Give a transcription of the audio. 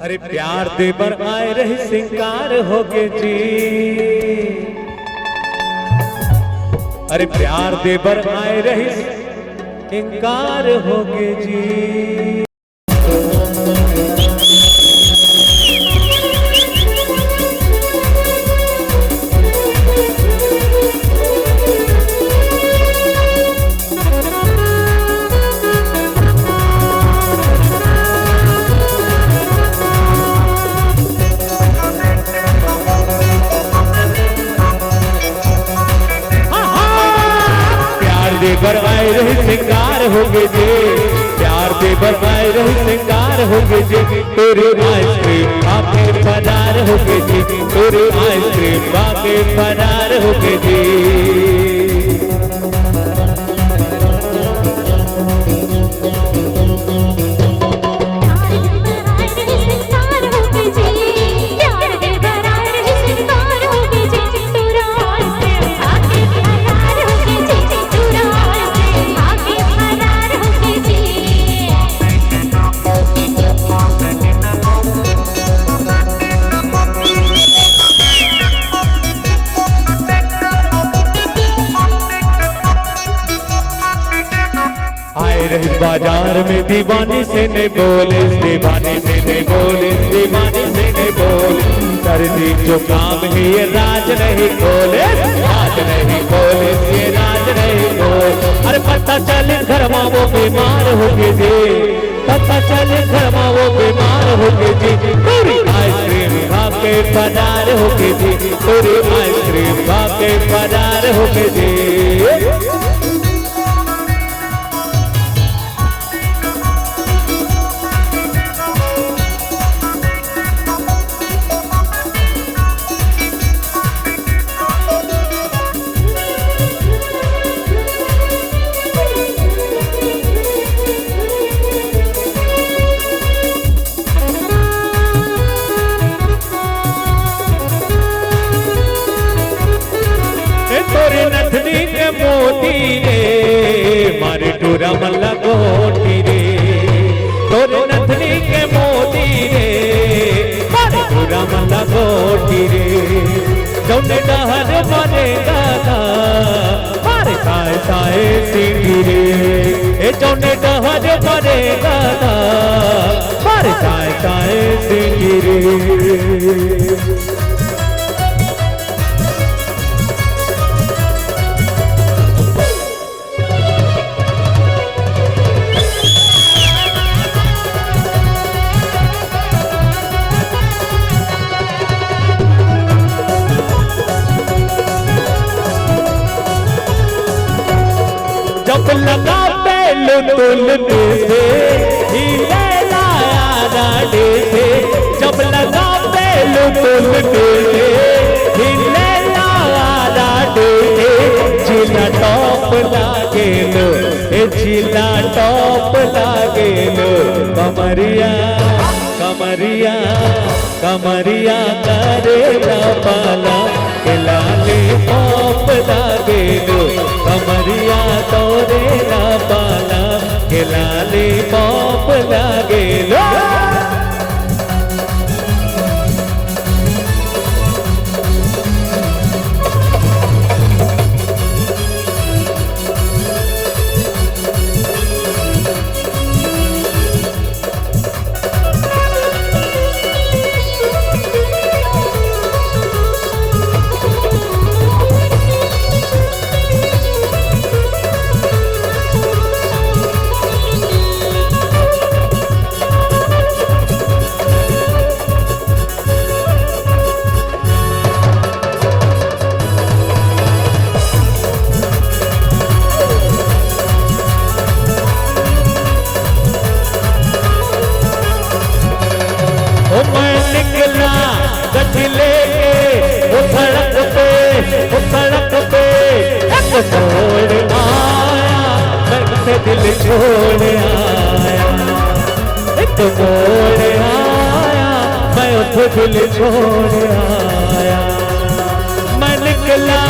अरे प्यार दे बर आए रही सिंगार होगे जी, अरे प्यार दे बर आए रही इंकार होगे जी। देवर आए रही सिंगार होगे जे, प्यार देवर आए रही सिंगार होगे जे, तेरे आइसक्रीम खाके फरार होगे जी, तेरे आइसक्रीम खाके फरार होगे जी। बाजार में दीवानी से नहीं बोले, दीवानी से नहीं बोले, दीवानी से नहीं बोले, सर्दी जो काम है ये राज नहीं खोले, राज नहीं खोले, ये राज नहीं खोले। अरे पता चले घर में वो बीमार होगे जी, पता चले घर में वो बीमार होगे जी, पूरी आइसक्रीम खा के फरार होगे जी, पूरी आइसक्रीम खा के फरार होगे जी। मोती रे मारे टूरा मल्ला गोटी रे, तोरे नथनी के मोती रे मारे टूरा मल्ला गोटी रे, जौने डहर मरेगा था मारे साए साए सीढ़ी रे, ए जौने डहर मरेगा था मारे साए साए सीढ़ी रे। जब लगा पहलू तुलने से हिले लाया डाले से, जब लगा पहलू तुलने से हिले लाया डाले से, जिला टॉप लागे लो, जिला टॉप लागे लो, कमरिया कमरिया कमरिया करे पाला, लाले पॉप लागे लो, कमरिया तोरे ना पाला, लाले पॉप लागे लो। छोड़ आया मैं दिल छोड़ आया, एक मोड़ आया मैं उठ दिल छोड़ आया, मैं निकला